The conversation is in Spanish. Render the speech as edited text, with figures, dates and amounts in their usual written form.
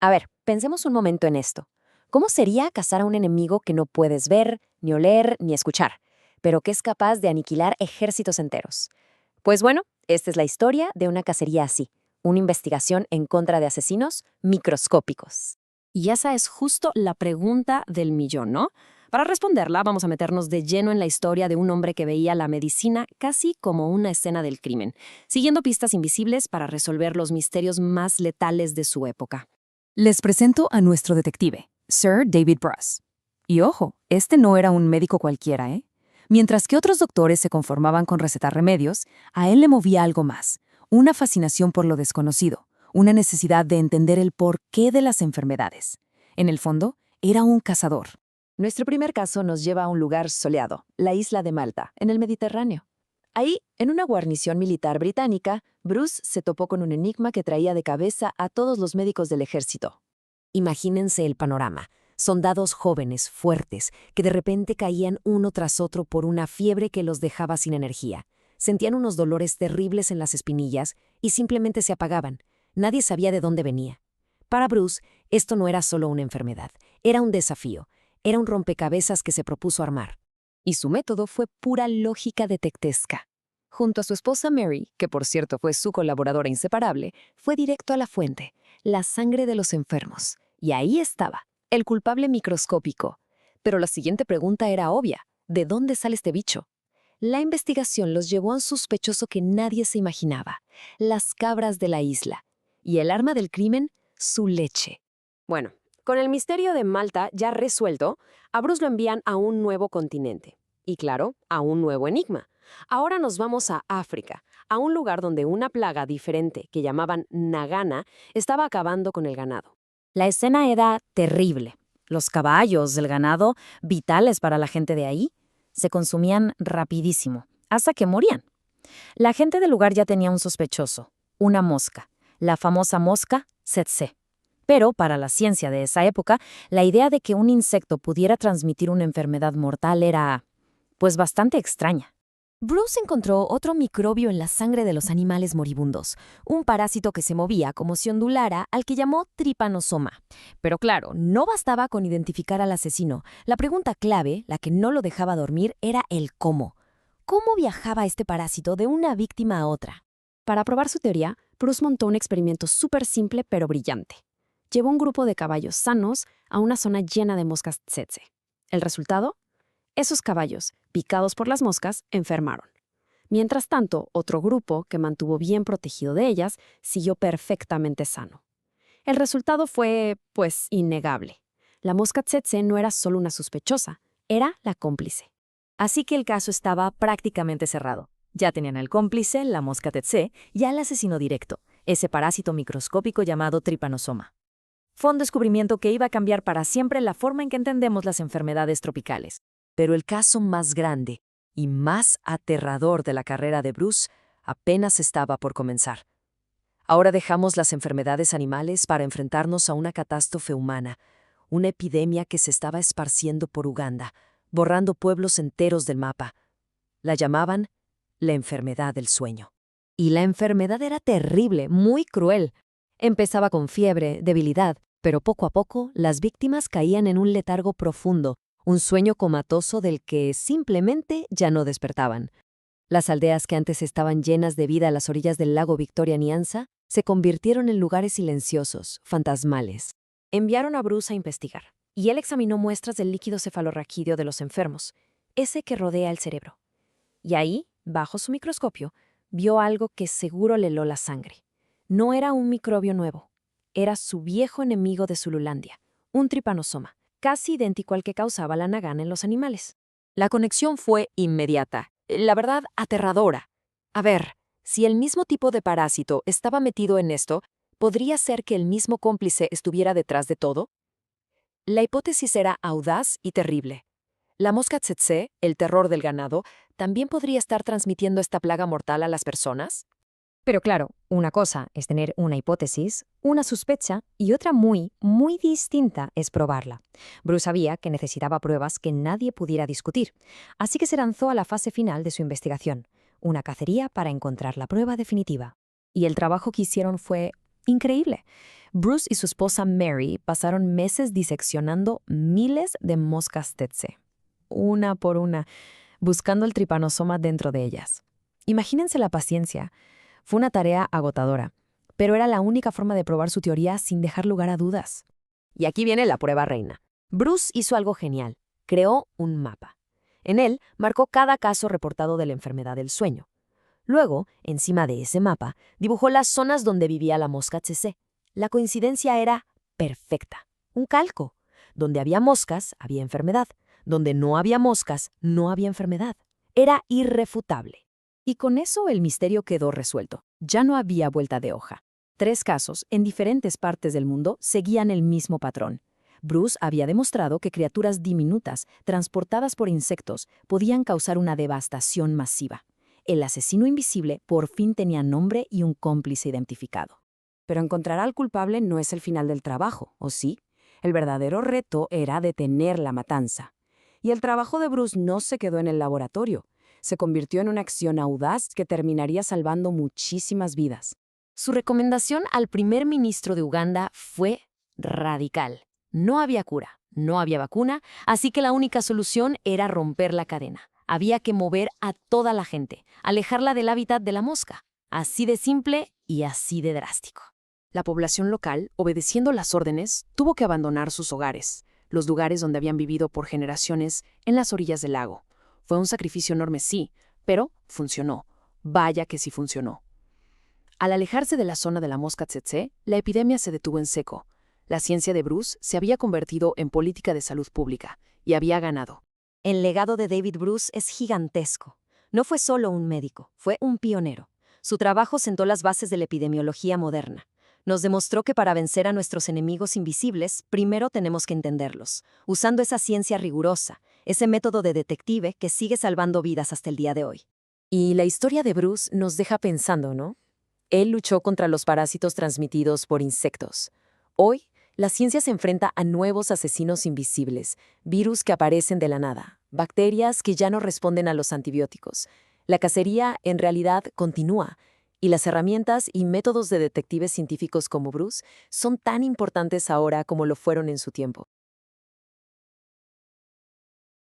A ver, pensemos un momento en esto. ¿Cómo sería cazar a un enemigo que no puedes ver, ni oler, ni escuchar, pero que es capaz de aniquilar ejércitos enteros? Pues bueno, esta es la historia de una cacería así, una investigación en contra de asesinos microscópicos. Y esa es justo la pregunta del millón, ¿no? Para responderla, vamos a meternos de lleno en la historia de un hombre que veía la medicina casi como una escena del crimen, siguiendo pistas invisibles para resolver los misterios más letales de su época. Les presento a nuestro detective, Sir David Bruce. Y ojo, este no era un médico cualquiera, ¿eh? Mientras que otros doctores se conformaban con recetar remedios, a él le movía algo más, una fascinación por lo desconocido, una necesidad de entender el porqué de las enfermedades. En el fondo, era un cazador. Nuestro primer caso nos lleva a un lugar soleado, la isla de Malta, en el Mediterráneo. Ahí, en una guarnición militar británica, Bruce se topó con un enigma que traía de cabeza a todos los médicos del ejército. Imagínense el panorama. Soldados jóvenes, fuertes, que de repente caían uno tras otro por una fiebre que los dejaba sin energía. Sentían unos dolores terribles en las espinillas y simplemente se apagaban. Nadie sabía de dónde venía. Para Bruce, esto no era solo una enfermedad, era un desafío, era un rompecabezas que se propuso armar. Y su método fue pura lógica detectivesca. Junto a su esposa Mary, que por cierto fue su colaboradora inseparable, fue directo a la fuente, la sangre de los enfermos. Y ahí estaba, el culpable microscópico. Pero la siguiente pregunta era obvia. ¿De dónde sale este bicho? La investigación los llevó a un sospechoso que nadie se imaginaba, las cabras de la isla. Y el arma del crimen, su leche. Bueno, con el misterio de Malta ya resuelto, a Bruce lo envían a un nuevo continente. Y claro, a un nuevo enigma. Ahora nos vamos a África, a un lugar donde una plaga diferente que llamaban Nagana estaba acabando con el ganado. La escena era terrible. Los caballos, el ganado, vitales para la gente de ahí, se consumían rapidísimo, hasta que morían. La gente del lugar ya tenía un sospechoso, una mosca, la famosa mosca tsetse. Pero para la ciencia de esa época, la idea de que un insecto pudiera transmitir una enfermedad mortal era, pues, bastante extraña. Bruce encontró otro microbio en la sangre de los animales moribundos, un parásito que se movía como si ondulara al que llamó Trypanosoma. Pero claro, no bastaba con identificar al asesino. La pregunta clave, la que no lo dejaba dormir, era el cómo. ¿Cómo viajaba este parásito de una víctima a otra? Para probar su teoría, Bruce montó un experimento súper simple pero brillante. Llevó un grupo de caballos sanos a una zona llena de moscas tsetse. ¿El resultado? Esos caballos, picados por las moscas, enfermaron. Mientras tanto, otro grupo, que mantuvo bien protegido de ellas, siguió perfectamente sano. El resultado fue, pues, innegable. La mosca tsetse no era solo una sospechosa, era la cómplice. Así que el caso estaba prácticamente cerrado. Ya tenían al cómplice, la mosca tsetse, y al asesino directo, ese parásito microscópico llamado Trypanosoma. Fue un descubrimiento que iba a cambiar para siempre la forma en que entendemos las enfermedades tropicales. Pero el caso más grande y más aterrador de la carrera de Bruce apenas estaba por comenzar. Ahora dejamos las enfermedades animales para enfrentarnos a una catástrofe humana, una epidemia que se estaba esparciendo por Uganda, borrando pueblos enteros del mapa. La llamaban la enfermedad del sueño. Y la enfermedad era terrible, muy cruel. Empezaba con fiebre, debilidad, pero poco a poco las víctimas caían en un letargo profundo, un sueño comatoso del que simplemente ya no despertaban. Las aldeas que antes estaban llenas de vida a las orillas del lago Victoria Nyanza se convirtieron en lugares silenciosos, fantasmales. Enviaron a Bruce a investigar, y él examinó muestras del líquido cefalorraquídeo de los enfermos, ese que rodea el cerebro. Y ahí, bajo su microscopio, vio algo que seguro le heló la sangre. No era un microbio nuevo, era su viejo enemigo de Zululandia, un Trypanosoma, casi idéntico al que causaba la nagana en los animales. La conexión fue inmediata, la verdad aterradora. A ver, si el mismo tipo de parásito estaba metido en esto, ¿podría ser que el mismo cómplice estuviera detrás de todo? La hipótesis era audaz y terrible. La mosca tsetse, el terror del ganado, ¿también podría estar transmitiendo esta plaga mortal a las personas? Pero claro, una cosa es tener una hipótesis, una sospecha, y otra muy, muy distinta es probarla. Bruce sabía que necesitaba pruebas que nadie pudiera discutir, así que se lanzó a la fase final de su investigación, una cacería para encontrar la prueba definitiva. Y el trabajo que hicieron fue Increíble. Bruce y su esposa Mary pasaron meses diseccionando miles de moscas tsetse, una por una, buscando el tripanosoma dentro de ellas. Imagínense la paciencia. Fue una tarea agotadora, pero era la única forma de probar su teoría sin dejar lugar a dudas. Y aquí viene la prueba reina. Bruce hizo algo genial. Creó un mapa. En él marcó cada caso reportado de la enfermedad del sueño. Luego, encima de ese mapa, dibujó las zonas donde vivía la mosca tsetse. La coincidencia era perfecta. Un calco. Donde había moscas, había enfermedad. Donde no había moscas, no había enfermedad. Era irrefutable. Y con eso el misterio quedó resuelto. Ya no había vuelta de hoja. 3 casos en diferentes partes del mundo seguían el mismo patrón. Bruce había demostrado que criaturas diminutas, transportadas por insectos, podían causar una devastación masiva. El asesino invisible por fin tenía nombre y un cómplice identificado. Pero encontrar al culpable no es el final del trabajo, ¿o sí? El verdadero reto era detener la matanza. Y el trabajo de Bruce no se quedó en el laboratorio. Se convirtió en una acción audaz que terminaría salvando muchísimas vidas. Su recomendación al primer ministro de Uganda fue radical. No había cura, no había vacuna, así que la única solución era romper la cadena. Había que mover a toda la gente, alejarla del hábitat de la mosca. Así de simple y así de drástico. La población local, obedeciendo las órdenes, tuvo que abandonar sus hogares, los lugares donde habían vivido por generaciones en las orillas del lago. Fue un sacrificio enorme, sí, pero funcionó. Vaya que sí funcionó. Al alejarse de la zona de la mosca tsetse, la epidemia se detuvo en seco. La ciencia de Bruce se había convertido en política de salud pública y había ganado. El legado de David Bruce es gigantesco. No fue solo un médico, fue un pionero. Su trabajo sentó las bases de la epidemiología moderna. Nos demostró que para vencer a nuestros enemigos invisibles, primero tenemos que entenderlos, usando esa ciencia rigurosa, ese método de detective que sigue salvando vidas hasta el día de hoy. Y la historia de Bruce nos deja pensando, ¿no? Él luchó contra los parásitos transmitidos por insectos. Hoy, la ciencia se enfrenta a nuevos asesinos invisibles, virus que aparecen de la nada, bacterias que ya no responden a los antibióticos. La cacería, en realidad, continúa, y las herramientas y métodos de detectives científicos como Bruce son tan importantes ahora como lo fueron en su tiempo.